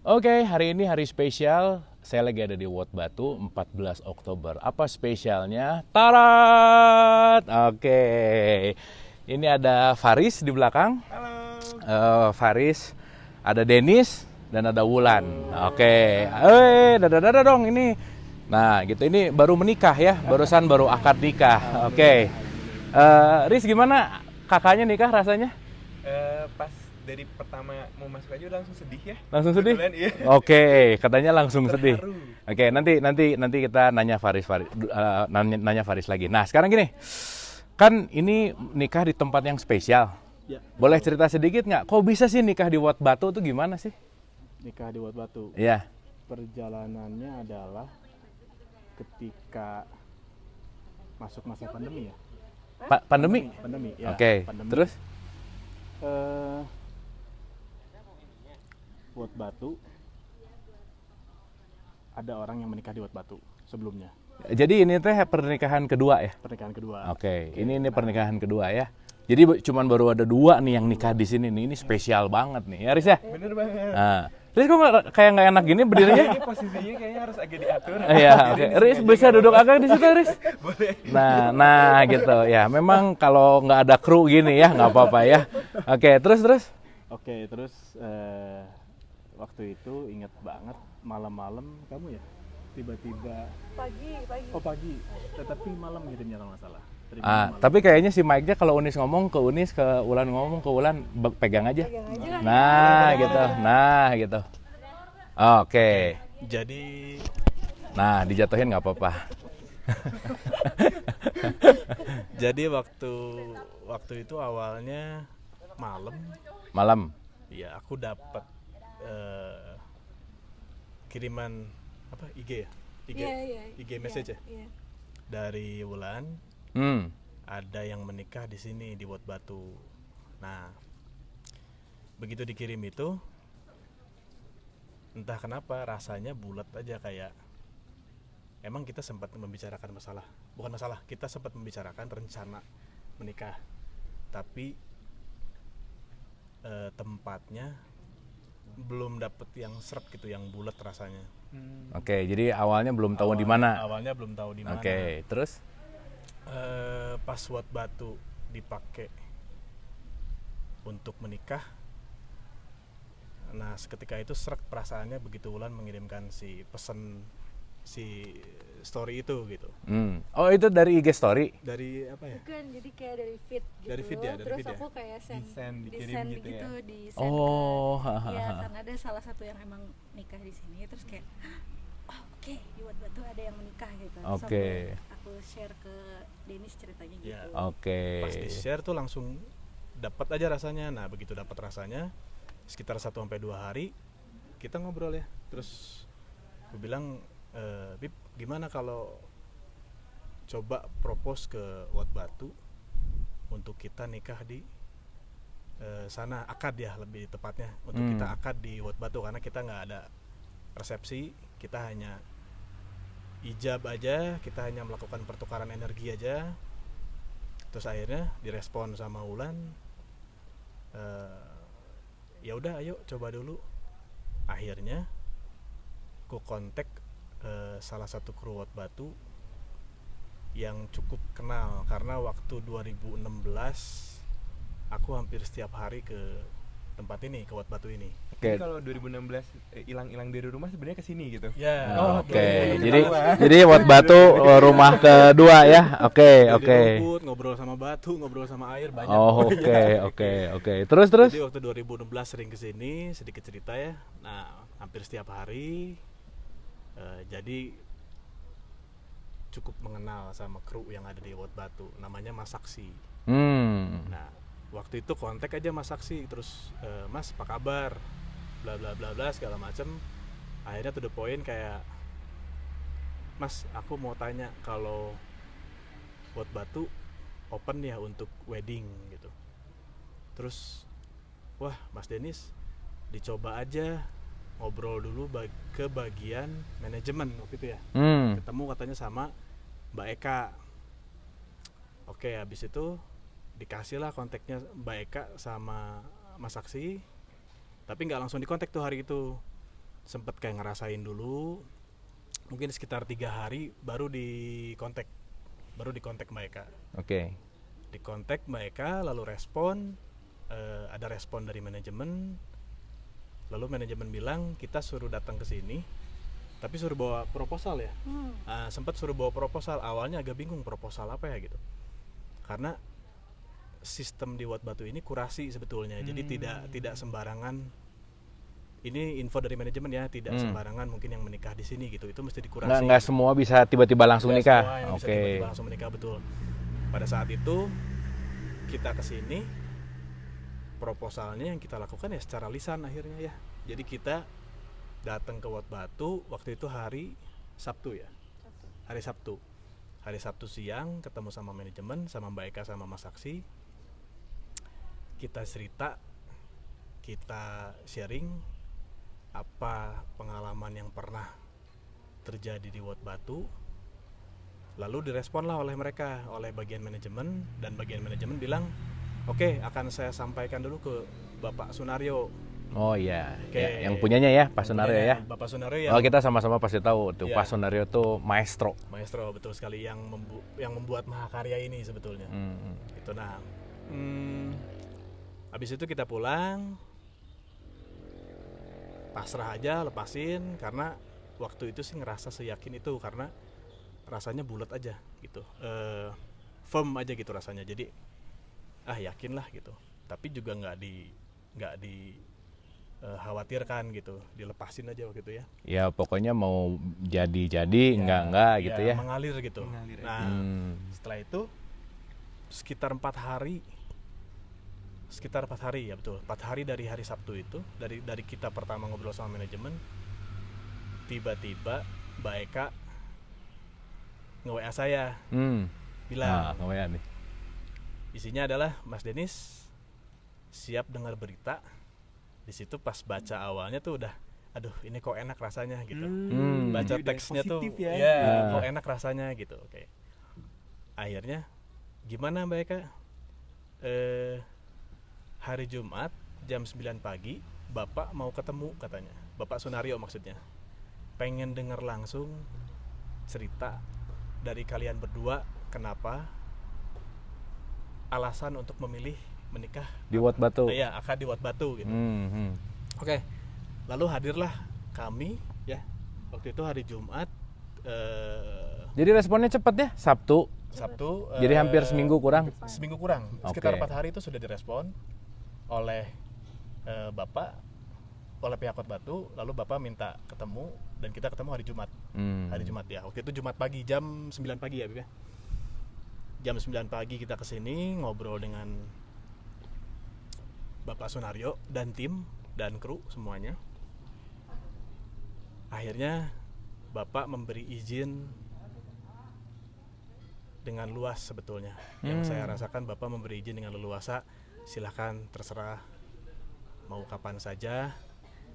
Oke, hari ini hari spesial. Saya lagi ada di Wat Batu, 14 Oktober. Apa spesialnya? Tarat! Oke. Ini ada Faris di belakang. Halo. Faris, ada Denis, dan ada Wulan. Oke. Dadah dong ini. Nah, gitu. Ini baru menikah ya. Baru akad nikah. Oke. Riz, gimana kakaknya nikah rasanya? Pas dari pertama mau masuk aja udah langsung sedih ya. Langsung sedih? Kebetulan, iya. Oke, katanya langsung sedih. Terharu. Oke, nanti kita nanya nanya Faris lagi. Nah, sekarang gini. Kan ini nikah di tempat yang spesial. Ya. Boleh cerita sedikit nggak? Kok bisa sih nikah di Wat Batu tuh gimana sih? Nikah di Wat Batu. Iya. Perjalanannya adalah ketika masuk masa pandemi ya. Pandemi? Pandemi ya. Oke. Pandemi. Terus? Wat Batu ada orang yang menikah di Wat Batu sebelumnya. Jadi ini teh pernikahan kedua ya? Pernikahan kedua. Oke, ini pernikahan kedua ya. Jadi cuman baru ada 2 nih yang nikah di sini nih. Ini spesial banget nih, ya Riz ya? Bener banget. Nah, Riz kok kayak nggak enak gini berdirinya? Ini posisinya kayaknya harus agak diatur. Iya, oke. Riz bisa duduk agak di situ, Riz? Boleh. Nah gitu ya. Memang kalau nggak ada kru gini ya nggak apa-apa ya. Oke, terus. Oke, terus waktu itu ingat banget malam-malam kamu ya tiba-tiba pagi tetapi malam ngirimnya kalau nggak salah. Malam. Tapi kayaknya si Mike-nya kalau Unis ngomong ke Unis, ke Ulan ngomong ke Ulan, pegang aja. Nah gitu. Oke. Jadi Nah dijatuhin nggak apa-apa. Jadi waktu itu awalnya malam. Iya, aku dapat kiriman apa IG ya? IG message ya? Iya. Dari Wulan. Hmm. Ada yang menikah di sini di Wat Batu. Nah, begitu dikirim itu, entah kenapa rasanya bulat aja kayak. Emang kita sempat membicarakan kita sempat membicarakan rencana menikah, tapi tempatnya belum dapet yang seret gitu, yang bulat rasanya. Oke, jadi awalnya belum tahu di mana. Awalnya belum tahu di mana. Oke, terus? Pas Wat Batu dipakai untuk menikah, nah seketika itu seret perasaannya begitu Wulan mengirimkan si story itu gitu. Oh itu dari IG story? Dari apa ya? Bukan, jadi kayak dari feed gitu. Dari feed ya, dari terus feed ya? aku kayak Dikirim gitu ya? di send Oh, ke, ya karena ada salah satu yang emang nikah di sini, terus kayak oke, di Wat Batu ada yang menikah gitu. Terus Oke. aku share ke Denis ceritanya gitu. Ya. Oke. Pas di share tuh langsung dapat aja rasanya. Nah begitu dapat rasanya, sekitar 1-2 hari kita ngobrol ya. Terus gue bilang, Bib, gimana kalau coba propose ke Wat Batu untuk kita nikah di sana, akad ya lebih tepatnya, untuk kita akad di Wat Batu, karena kita nggak ada resepsi, kita hanya ijab aja, kita hanya melakukan pertukaran energi aja. Terus akhirnya direspon sama Wulan, ya udah ayo coba dulu. Akhirnya ku kontak salah satu kru Wat Batu yang cukup kenal, karena waktu 2016 aku hampir setiap hari ke tempat ini, ke Wat Batu ini. Oke. Jadi kalau 2016 hilang dari rumah sebenarnya ke sini gitu. Ya. Oke. Jadi Wat Batu rumah kedua ya. Oke. Rumput, ngobrol sama batu, ngobrol sama air, banyak. Oh, oke. Terus. Jadi waktu 2016 sering kesini, sedikit cerita ya. Nah, hampir setiap hari. Jadi cukup mengenal sama kru yang ada di Wat Batu, namanya Mas Saksi. Nah, waktu itu kontak aja Mas Saksi, terus Mas apa kabar, bla bla bla bla segala macem. Akhirnya to the point kayak, Mas aku mau tanya kalau Wat Batu open ya untuk wedding gitu. Terus wah Mas Denis, dicoba aja ngobrol dulu ke bagian manajemen waktu itu ya. Ketemu katanya sama Mbak Eka. Oke, habis itu dikasih lah kontaknya Mbak Eka sama Mas Saksi, tapi nggak langsung dikontak tuh hari itu. sempet kayak ngerasain dulu, mungkin sekitar 3 hari baru dikontak mereka. Oke. Dikontak mereka, lalu respon, ada respon dari manajemen, lalu manajemen bilang kita suruh datang ke sini, tapi suruh bawa proposal ya. Sempat suruh bawa proposal, awalnya agak bingung proposal apa ya gitu, karena sistem di Wat Batu ini kurasi sebetulnya, jadi tidak sembarangan. Ini info dari manajemen ya, tidak sembarangan mungkin yang menikah di sini gitu, itu mesti dikurasi. Nggak semua bisa tiba-tiba langsung Nggak nikah. semua yang bisa tiba-tiba langsung menikah, betul. Pada saat itu kita kesini, proposalnya yang kita lakukan ya secara lisan akhirnya ya. Jadi kita datang ke Wat Batu waktu itu hari Sabtu ya, hari Sabtu siang, ketemu sama manajemen, sama Mbak Eka sama Mas Saksi. Kita cerita, kita sharing apa pengalaman yang pernah terjadi di Wat Batu, lalu diresponlah oleh mereka, oleh bagian manajemen, dan bagian manajemen bilang oke, akan saya sampaikan dulu ke Bapak Sunario. Oh iya, Oke. ya, yang punyanya ya Pak Sunario ya. Bapak Sunario ya. Oh, kita sama-sama pasti tahu tuh Iya. Pak Sunario tuh maestro. Maestro, betul sekali, yang membuat mahakarya ini sebetulnya. Itu nah. Habis itu kita pulang, pasrah aja, lepasin, karena waktu itu sih ngerasa seyakin itu karena rasanya bulat aja gitu, firm aja gitu rasanya, jadi yakin lah gitu, tapi juga nggak khawatirkan gitu, dilepasin aja waktu itu ya. Ya pokoknya mau jadi enggak gitu ya. Mengalir gitu. Mengalir aja. Nah, setelah itu sekitar 4 hari ya, betul, 4 hari dari hari Sabtu itu, dari kita pertama ngobrol sama manajemen, tiba-tiba Mbak Eka nge-WA saya, bilang, nge-WA nih. isinya adalah Mas Denis siap dengar berita. Di situ pas baca awalnya tuh udah, aduh ini kok enak rasanya gitu, baca Jadi udah teksnya tuh positif ya. kok enak rasanya gitu. Oke. Akhirnya gimana Mbak Eka? Hari Jumat jam 9 pagi Bapak mau ketemu katanya, Bapak Sunario maksudnya, pengen denger langsung cerita dari kalian berdua, kenapa alasan untuk memilih menikah Di Wat Batu. Iya, akad di Wat Batu gitu. Oke. Lalu hadirlah kami ya, waktu itu hari Jumat, Jadi responnya cepat ya, Sabtu. Jadi hampir seminggu kurang. Sekitar Oke. 4 hari itu sudah direspon oleh Bapak, oleh pihak Wat Batu. Lalu Bapak minta ketemu, dan kita ketemu hari Jumat. Hari Jumat ya, waktu itu Jumat pagi jam 9 pagi ya Bib ya. Jam 9 pagi kita kesini ngobrol dengan Bapak Sunario dan tim dan kru semuanya. Akhirnya Bapak memberi izin dengan luas sebetulnya. Yang saya rasakan Bapak memberi izin dengan leluasa, silakan terserah mau kapan saja,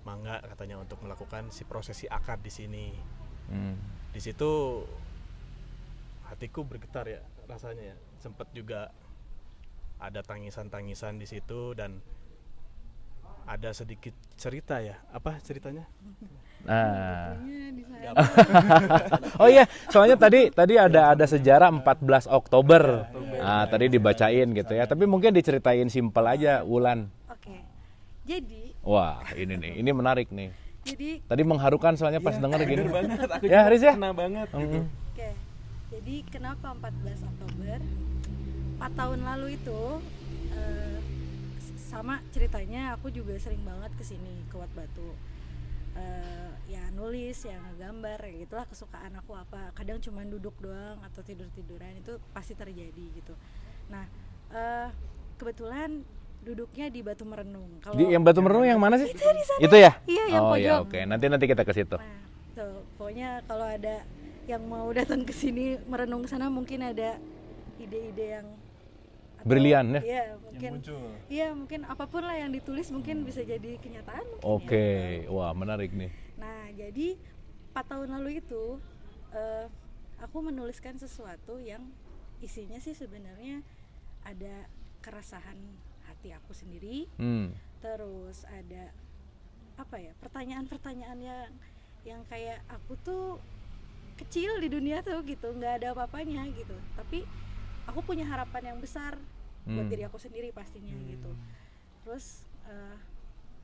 mangga katanya, untuk melakukan si prosesi akad di sini. Di situ hatiku bergetar ya rasanya ya. Sempat juga ada tangisan-tangisan di situ, dan ada sedikit cerita ya. Apa ceritanya? Nah. Di sana. Oh iya, soalnya tadi ada sejarah 14 Oktober. Tadi dibacain gitu ya. Tapi mungkin diceritain simpel aja, Wulan. Oke. Jadi Wah, ini nih, ini menarik nih. jadi Tadi mengharukan soalnya pas denger gini. Bener banget, aku Ya, juga Riz ya? kena banget gitu. oke. Jadi kenapa 14 Oktober? 4 tahun lalu itu sama ceritanya, aku juga sering banget kesini ke Wat Batu. Ya nulis, ya ngegambar, ya gitulah kesukaan aku apa. Kadang cuma duduk doang atau tidur-tiduran, itu pasti terjadi gitu. Nah, kebetulan duduknya di Batu Merenung. Yang Batu Merenung yang mana sih? Itu di sana. Itu ya? Iya, yang Oh pojok. ya, oke. Nanti kita ke situ. Nah, tuh, pokoknya kalau ada yang mau datang ke sini merenung sana, mungkin ada ide-ide yang Brilian ya? Iya, mungkin. muncul. Iya, mungkin apapun lah yang ditulis mungkin bisa jadi kenyataan mungkin. Oke, Ya. wah menarik nih. Nah, jadi 4 tahun lalu itu aku menuliskan sesuatu yang isinya sih sebenarnya ada keresahan hati aku sendiri. Terus ada apa ya, pertanyaan-pertanyaan yang kayak aku tuh kecil di dunia tuh gitu, nggak ada apa-apanya gitu, tapi aku punya harapan yang besar buat diri aku sendiri pastinya gitu. Terus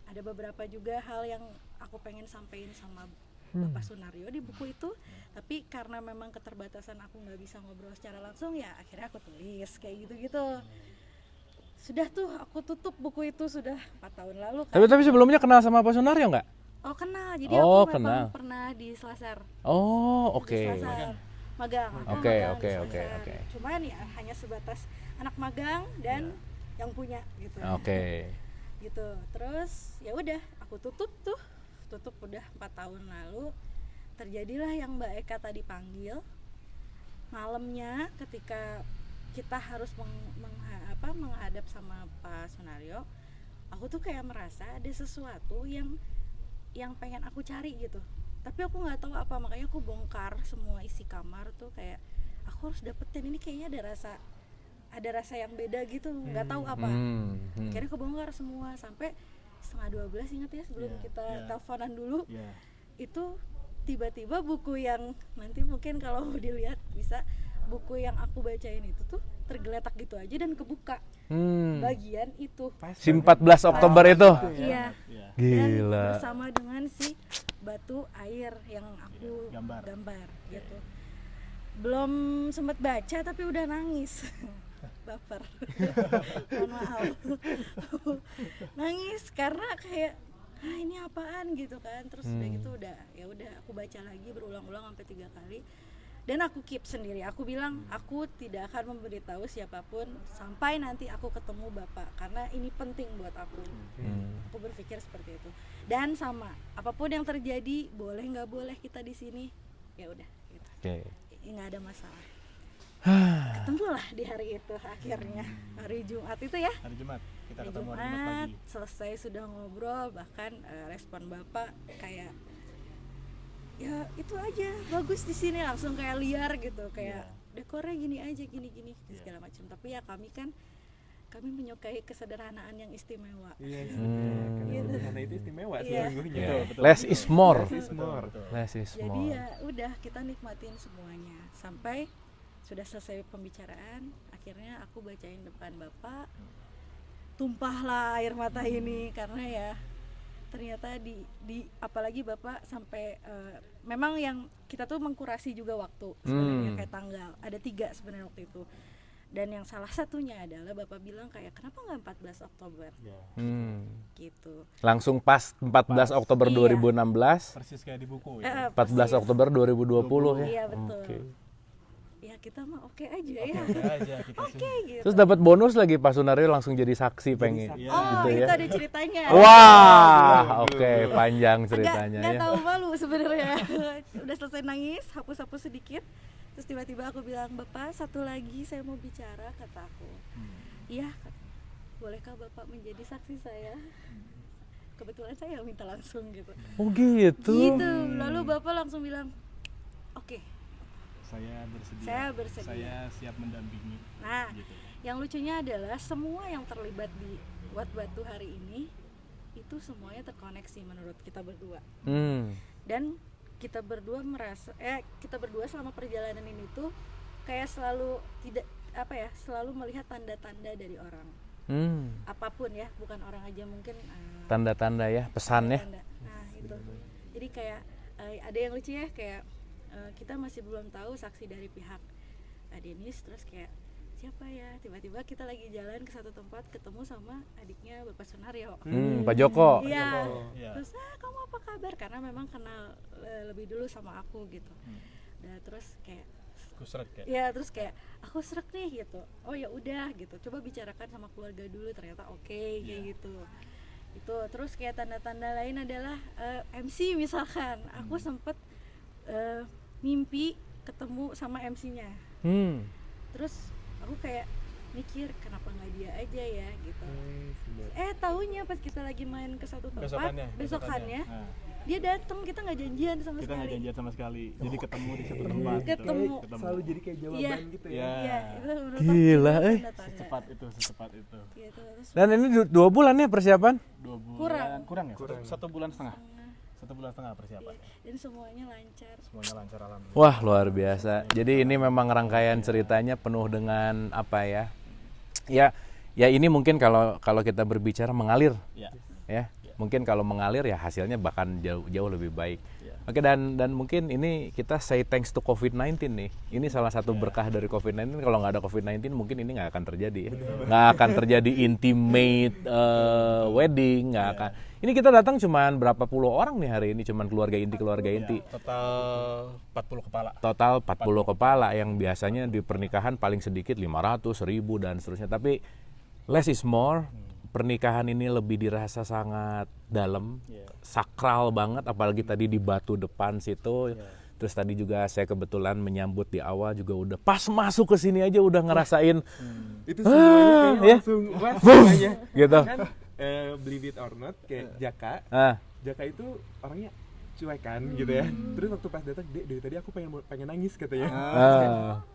ada beberapa juga hal yang aku pengen sampaikan sama Bapak Sunario di buku itu, tapi karena memang keterbatasan aku nggak bisa ngobrol secara langsung, ya akhirnya aku tulis kayak gitu-gitu. Sudah tuh aku tutup buku itu sudah 4 tahun lalu kan. Tapi sebelumnya kenal sama Pak Sunario nggak? Oh kenal, jadi Oh, aku memang kenal. pernah di Selasar. Oh, oke. Di Selasar. Magang. Aku Oke, magang oke, di oke, Selasar. oke. Cuman ya hanya sebatas anak magang dan yang punya gitu. Oke. Gitu. Terus ya udah aku tutup udah 4 tahun lalu. Terjadilah yang Mbak Eka tadi panggil. Malamnya ketika kita harus menghadap sama Pak Sunario, aku tuh kayak merasa ada sesuatu yang pengen aku cari gitu, tapi aku nggak tahu apa, makanya aku bongkar semua isi kamar tuh, kayak aku harus dapetin ini, kayaknya ada rasa yang beda gitu, nggak tahu apa. Akhirnya aku bongkar semua sampai 11:30, ingat ya, sebelum kita teleponan dulu. Itu tiba-tiba buku yang nanti mungkin kalau dilihat bisa, buku yang aku bacain itu tuh tergeletak gitu aja dan kebuka bagian itu. Si 14 Oktober itu. Iya. Gila. Dan bersama dengan si batu air yang aku gambar gitu. Belum sempat baca tapi udah nangis. Baper. Mohon maaf. Nangis karena kayak ini apaan gitu kan. Terus udah gitu ya udah aku baca lagi berulang-ulang sampai 3 kali. Dan aku keep sendiri, aku bilang aku tidak akan memberitahu siapapun sampai nanti aku ketemu Bapak, karena ini penting buat aku. Aku berpikir seperti itu. Dan sama, apapun yang terjadi, boleh nggak boleh kita di sini, ya udah gitu. Nggak ada masalah. Ketemulah di hari itu akhirnya, hari Jumat itu ya. Hari Jumat kita Hari ketemu hari Jumat, Jumat pagi. selesai sudah ngobrol, bahkan respon Bapak kayak ya itu aja, bagus di sini, langsung kayak liar gitu, kayak dekornya gini aja, gini segala macam. Tapi ya kami menyukai kesederhanaan yang istimewa. Karena itu istimewa sesungguhnya. Less is more. Less is more. Jadi ya udah, kita nikmatin semuanya sampai sudah selesai pembicaraan. Akhirnya aku bacain depan Bapak, tumpahlah air mata ini karena ya ternyata di apalagi Bapak sampai memang yang kita tuh mengkurasi juga waktu sebenarnya, kayak tanggal ada 3 sebenarnya waktu itu, dan yang salah satunya adalah Bapak bilang kayak kenapa nggak 14 Oktober gitu, Langsung pas 14 Oktober 2016, Persis kayak di buku ya. 14 Oktober 2020 ya. Iya betul. Oke. Ya kita mah oke aja ya. Oke gitu. Terus dapat bonus lagi, Pak Sunario langsung jadi saksi pengen. saksi. Oh gitu itu ya. ada ceritanya. Wah, oke, panjang ceritanya Nggak ya. tahu malu sebenarnya. Udah selesai nangis, hapus sedikit. Terus tiba-tiba aku bilang, Bapak satu lagi saya mau bicara, kata aku. Iya, bolehkah Bapak menjadi saksi saya? Kebetulan saya minta langsung gitu. Oh gitu. Gitu. Lalu Bapak langsung bilang, oke. Saya bersedia. Saya siap mendampingi. Nah, Gitu. yang lucunya adalah semua yang terlibat di Wat Batu hari ini itu semuanya terkoneksi menurut kita berdua. Dan kita berdua selama perjalanan ini tuh kayak selalu selalu melihat tanda-tanda dari orang. Apapun ya, bukan orang aja, mungkin Tanda-tanda ya, pesan ya. tanda. Nah, itu. Jadi kayak ada yang lucu ya, kayak kita masih belum tahu saksi dari pihak Denis, terus kayak siapa ya, tiba-tiba kita lagi jalan ke satu tempat ketemu sama adiknya Bapak Sunario. Pak Joko. Iya. Terus kamu apa kabar, karena memang kenal lebih dulu sama aku gitu. Nah, terus kayak Aku seret kayak. ya terus kayak aku srek nih gitu. Oh ya udah gitu, coba bicarakan sama keluarga dulu, ternyata oke, kayak gitu. Itu terus kayak tanda-tanda lain adalah MC misalkan, aku sempet mimpi ketemu sama MC-nya. Terus aku kayak mikir kenapa nggak dia aja ya gitu. Taunya pas kita lagi main ke satu tempat, besokannya dia datang, kita nggak janjian sama Kita nggak sekali. janjian sama sekali. Jadi ketemu di satu tempat. gitu. Ketemu. Selalu jadi kayak jawaban Iya. gitu ya. Iya. Iya, itu menurut Gila, aku eh. tanda-tanda. Secepat itu. Gitu. Terus Dan ini 2 bulan ya persiapan? 2 bulan. Kurang ya? Kurang. Satu bulan setengah. 1 bulan setengah persiapan. dan semuanya lancar. Semuanya lancar alhamdulillah. Wah, luar biasa. Jadi ini memang rangkaian ceritanya penuh dengan apa ya? Ya ini mungkin kalau kita berbicara mengalir Ya. ya. Mungkin kalau mengalir ya hasilnya bahkan jauh lebih baik. Ya. Oke, dan mungkin ini kita say thanks to COVID-19 nih. Ini salah satu berkah dari COVID-19. Kalau nggak ada COVID-19 mungkin ini nggak akan terjadi ya. Nggak akan terjadi intimate wedding, nggak akan. Ini kita datang cuman berapa puluh orang nih hari ini, cuman keluarga inti. Total 40 kepala. Total 40 kepala yang biasanya di pernikahan paling sedikit 500, 1000 dan seterusnya. Tapi less is more. Pernikahan ini lebih dirasa sangat dalam, sakral banget, apalagi tadi di Batu depan situ. Terus tadi juga saya kebetulan menyambut di awal juga udah pas masuk ke sini aja udah ngerasain Itu semuanya kayak ya. langsung wah semuanya. gitu. Kan believe it or not kayak Jaka itu orangnya cuek kan gitu ya. Terus waktu pas datang, "Dek, dari tadi aku pengen nangis," katanya.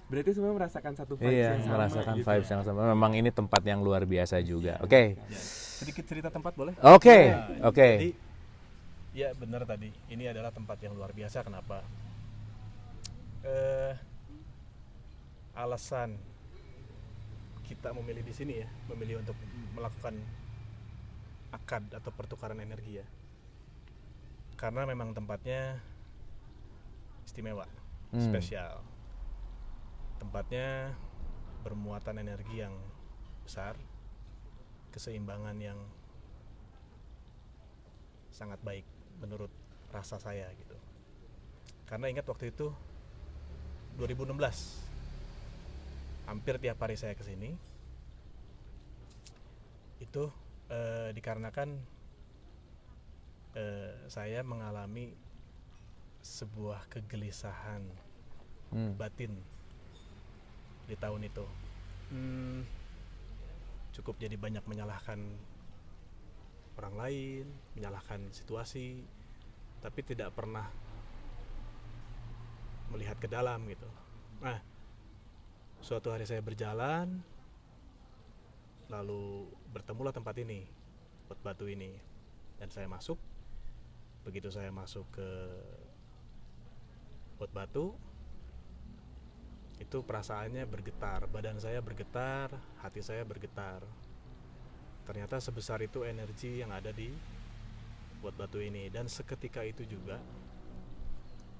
Berarti semua merasakan satu vibes Iya, yang sama merasakan gitu. vibes yang sama. Memang ini tempat yang luar biasa juga. Oke. Sedikit cerita tempat boleh? Oke. Jadi ya benar tadi. Ini adalah tempat yang luar biasa. Kenapa? Alasan kita memilih di sini ya, memilih untuk melakukan akad atau pertukaran energi ya. Karena memang tempatnya istimewa, spesial. Tempatnya bermuatan energi yang besar, keseimbangan yang sangat baik menurut rasa saya gitu. Karena ingat waktu itu 2016, hampir tiap hari saya kesini. Itu dikarenakan saya mengalami sebuah kegelisahan batin di tahun itu. Cukup jadi banyak menyalahkan orang lain, menyalahkan situasi, tapi tidak pernah melihat ke dalam gitu. Nah, suatu hari saya berjalan, lalu bertemulah tempat ini, Wat Batu ini, dan saya masuk. Begitu saya masuk ke Wat Batu, itu perasaannya bergetar, badan saya bergetar, hati saya bergetar. Ternyata sebesar itu energi yang ada di Wat Batu ini, dan seketika itu juga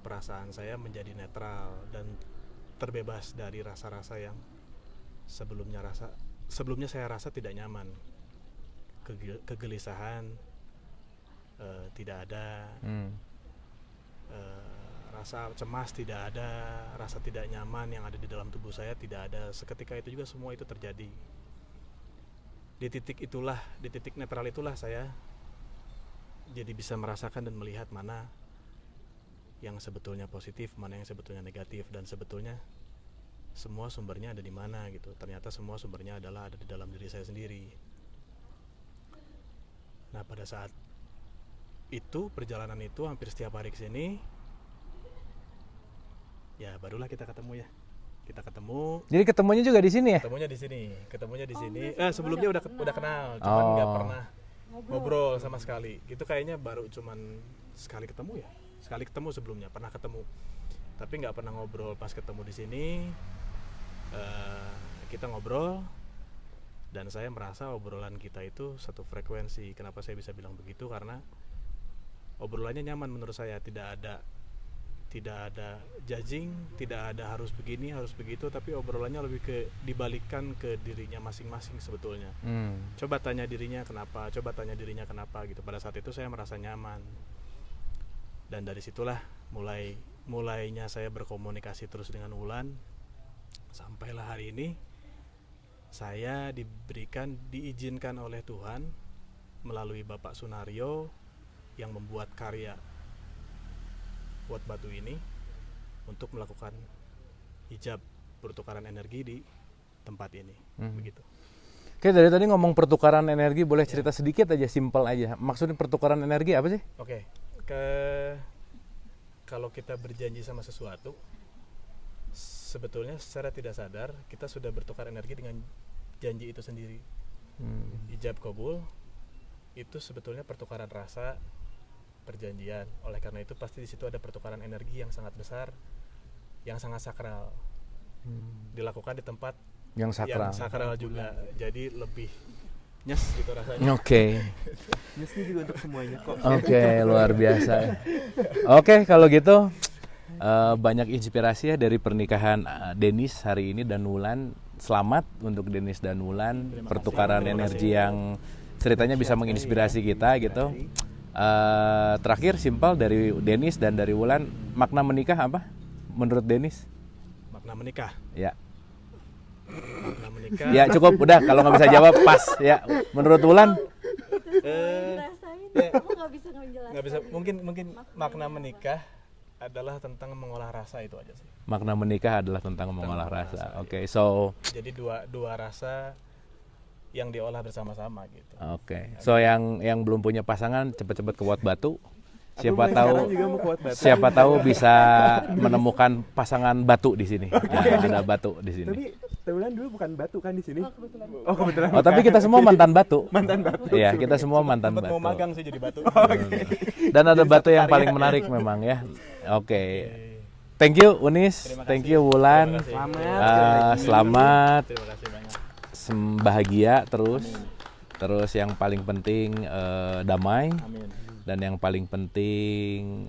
perasaan saya menjadi netral dan terbebas dari rasa-rasa yang sebelumnya saya rasa tidak nyaman, kegelisahan, tidak ada, rasa cemas tidak ada, rasa tidak nyaman yang ada di dalam tubuh saya tidak ada. Seketika itu juga semua itu terjadi. Di titik netral itulah saya jadi bisa merasakan dan melihat mana yang sebetulnya positif, mana yang sebetulnya negatif, dan sebetulnya semua sumbernya ada di mana gitu. Ternyata semua sumbernya ada di dalam diri saya sendiri. Nah, pada saat itu, perjalanan itu hampir setiap hari kesini, ya barulah kita ketemu ya. Kita ketemu. Jadi ketemunya juga di sini ya? Ketemunya di sini. Sebelumnya udah kenal, cuman nggak pernah ngobrol sama sekali. Itu kayaknya baru cuman sekali ketemu ya. Sekali ketemu sebelumnya, pernah ketemu. Tapi nggak pernah ngobrol. Pas ketemu di sini, kita ngobrol, dan saya merasa obrolan kita itu satu frekuensi. Kenapa saya bisa bilang begitu? Karena obrolannya nyaman menurut saya. Tidak ada judging, tidak ada harus begini, harus begitu, tapi obrolannya lebih dibalikkan ke dirinya masing-masing sebetulnya. Coba tanya dirinya kenapa gitu. Pada saat itu saya merasa nyaman, dan dari situlah mulainya saya berkomunikasi terus dengan Wulan, sampailah hari ini saya diizinkan oleh Tuhan melalui Bapak Sunario yang membuat karya Wat Batu ini untuk melakukan hijab pertukaran energi di tempat ini. Begitu. Oke, dari tadi ngomong pertukaran energi, boleh cerita sedikit aja, simpel aja. Maksudnya pertukaran energi apa sih? Oke. Kalau kita berjanji sama sesuatu, sebetulnya secara tidak sadar kita sudah bertukar energi dengan janji itu sendiri. Ijab kabul itu sebetulnya pertukaran rasa, perjanjian. Oleh karena itu pasti di situ ada pertukaran energi yang sangat besar, yang sangat sakral. Dilakukan di tempat yang sakral juga. Jadi lebih nyes gitu rasanya. Oke. Nyesnya juga untuk semuanya kok. Oke, luar biasa. Oke, kalau gitu banyak inspirasi ya dari pernikahan Denis hari ini dan Wulan. Selamat untuk Denis dan Wulan, pertukaran energi yang ceritanya bisa menginspirasi kita gitu. Terakhir simpel dari Denis dan dari Wulan, makna menikah apa menurut Denis? Makna menikah. Ya. Makna menikah. Ya cukup, udah kalau nggak bisa jawab pas ya. Menurut Wulan? Aku nggak bisa ngejelasin. Nggak bisa. Mungkin makna menikah adalah tentang mengolah rasa, itu aja sih. Makna menikah adalah tentang mengolah rasa. Oke, so. Jadi dua rasa yang diolah bersama-sama gitu. Oke. So yang belum punya pasangan cepat-cepat ke Wat Batu. Siapa tahu bisa menemukan pasangan batu di sini. Ya, ada batu di sini. Tapi Wulan dulu bukan batu kan di sini? Oh, kebetulan. Oh, tapi kita semua mantan batu. Mantan batu. Iya, kita semua mantan batu. Mau magang sih jadi batu. Dan ada batu yang paling menarik memang ya. Oke. Thank you Unis, thank you Wulan. Selamat. Terima kasih banyak. Bahagia terus. Terus yang paling penting damai. Amin. Dan yang paling penting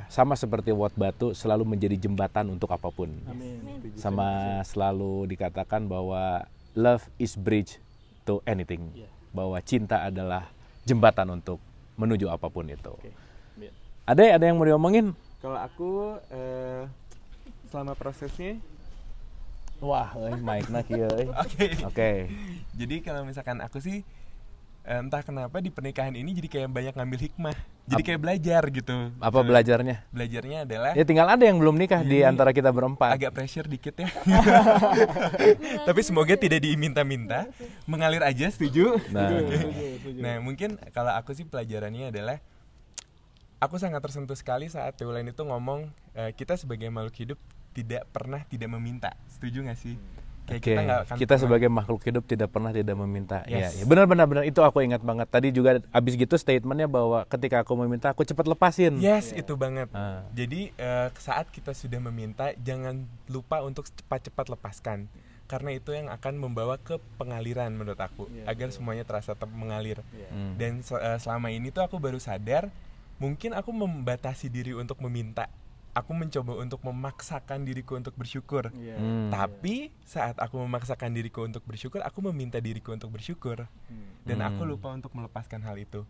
sama seperti Wat Batu selalu menjadi jembatan untuk apapun. Amin. Sama selalu dikatakan bahwa love is bridge to anything. Bahwa cinta adalah jembatan untuk menuju apapun itu. Ada yang mau diomongin? Kalau aku selama prosesnya, wah, mic-nya kieu. Oke. Jadi kalau misalkan aku sih entah kenapa di pernikahan ini jadi kayak banyak ngambil hikmah. Jadi kayak belajar gitu. Apa belajarnya? Belajarnya adalah ya tinggal ada yang belum nikah di antara kita berempat. Agak pressure dikit ya. Tapi semoga tidak diminta-minta, mengalir aja, setuju? Nah, mungkin kalau aku sih pelajarannya adalah aku sangat tersentuh sekali saat Wulan itu ngomong kita sebagai makhluk hidup tidak pernah tidak meminta. Setuju gak sih? Kita sebagai makhluk hidup tidak pernah tidak meminta. Yes. Ya, benar itu aku ingat banget. Tadi juga abis gitu statementnya bahwa ketika aku meminta aku cepat lepasin. Yes, itu banget. Jadi saat kita sudah meminta jangan lupa untuk cepat-cepat lepaskan. Karena itu yang akan membawa ke pengaliran menurut aku, agar semuanya terasa mengalir. Dan selama ini tuh aku baru sadar, mungkin aku membatasi diri untuk meminta. Aku mencoba untuk memaksakan diriku untuk bersyukur. Tapi saat aku memaksakan diriku untuk bersyukur, aku meminta diriku untuk bersyukur. Dan aku lupa untuk melepaskan hal itu.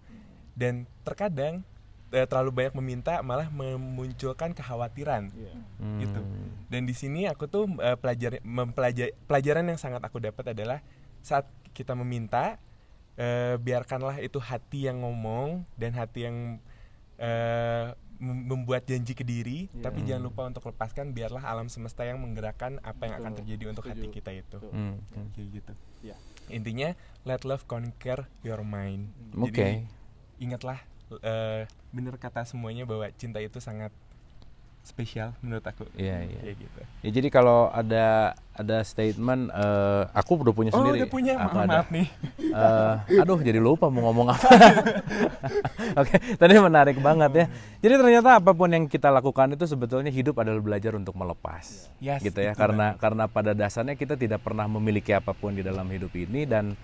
Dan terkadang terlalu banyak meminta malah memunculkan kekhawatiran. Gitu. Dan di sini aku tuh pelajaran yang sangat aku dapat adalah saat kita meminta, biarkanlah itu hati yang ngomong dan hati yang membuat janji ke diri, tapi jangan lupa untuk lepaskan, biarlah alam semesta yang menggerakkan apa yang akan terjadi untuk hati kita itu. Kayak gitu. Intinya let love conquer your mind. Jadi ingatlah bener kata semuanya bahwa cinta itu sangat spesial menurut aku. Iya. Kayak gitu. Ya, jadi kalau ada statement, aku udah punya sendiri. Oh, udah punya. Maaf nih. Aduh, jadi lupa mau ngomong apa. Oke, tadi menarik banget ya. Jadi ternyata apapun yang kita lakukan itu sebetulnya hidup adalah belajar untuk melepas. Gitu ya. Karena pada dasarnya kita tidak pernah memiliki apapun di dalam hidup ini dan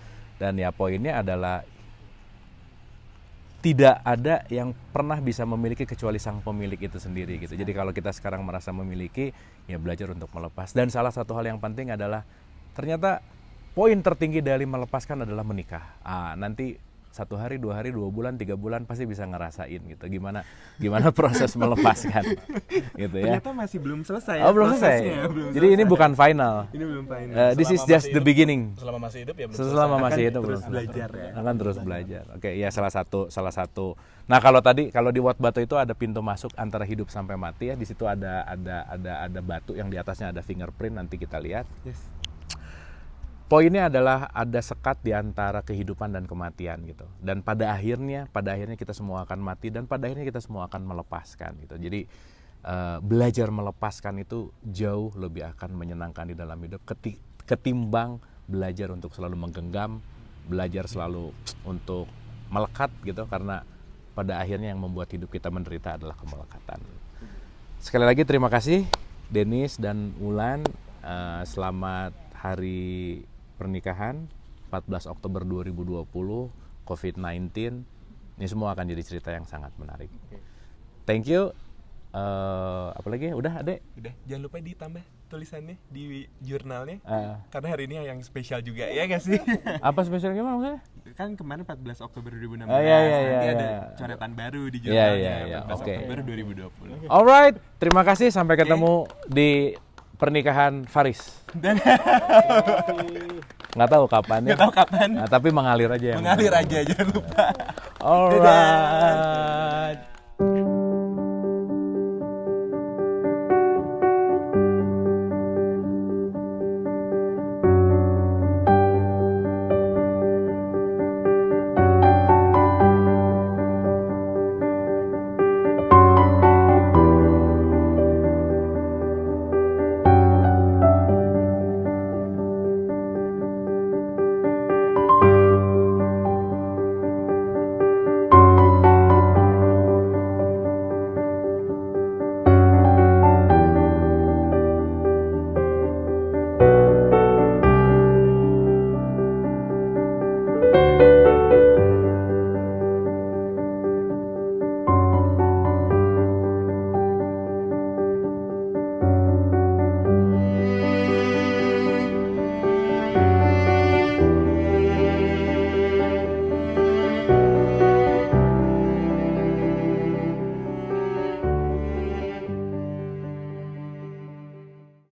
ya poinnya adalah tidak ada yang pernah bisa memiliki kecuali sang pemilik itu sendiri gitu. Jadi kalau kita sekarang merasa memiliki, ya belajar untuk melepas. Dan salah satu hal yang penting adalah ternyata poin tertinggi dari melepaskan adalah menikah. Nanti 1 hari, 2 hari, 2 bulan, 3 bulan pasti bisa ngerasain gitu. Gimana proses melepaskan gitu ya. Ternyata masih belum selesai. Oh, belum selesai. Jadi ini bukan final. Ini belum final. This is just the beginning. Selama masih hidup ya belum selama masih hidup terus belajar ya. Akan terus belajar. Oke, ya salah satu. Nah, kalau di Wat Batu itu ada pintu masuk antara hidup sampai mati ya. Di situ ada batu yang di atasnya ada fingerprint, nanti kita lihat. Yes. poinnya adalah ada sekat di antara kehidupan dan kematian gitu. Dan pada akhirnya kita semua akan mati dan pada akhirnya kita semua akan melepaskan gitu. Jadi belajar melepaskan itu jauh lebih akan menyenangkan di dalam hidup ketimbang belajar untuk selalu menggenggam, belajar selalu untuk melekat gitu, karena pada akhirnya yang membuat hidup kita menderita adalah kemelekatan. Sekali lagi terima kasih Denis dan Wulan, selamat hari pernikahan 14 Oktober 2020, COVID-19. Ini semua akan jadi cerita yang sangat menarik. Thank you. Apalagi udah Adek? Udah, jangan lupa ditambah tulisannya di jurnalnya. Karena hari ini yang spesial juga, ya nggak sih? Apa spesial gimana maksudnya? Kan kemarin 14 Oktober 2016. Iya, nanti ada coretan baru di jurnalnya. 14 oke. Oktober 2020. Alright, terima kasih, sampai ketemu di pernikahan Faris. Nggak tahu kapan ya. Nggak tahu kapan. Nah, tapi mengalir aja ya. Mengalir aja, jangan lupa. Alright.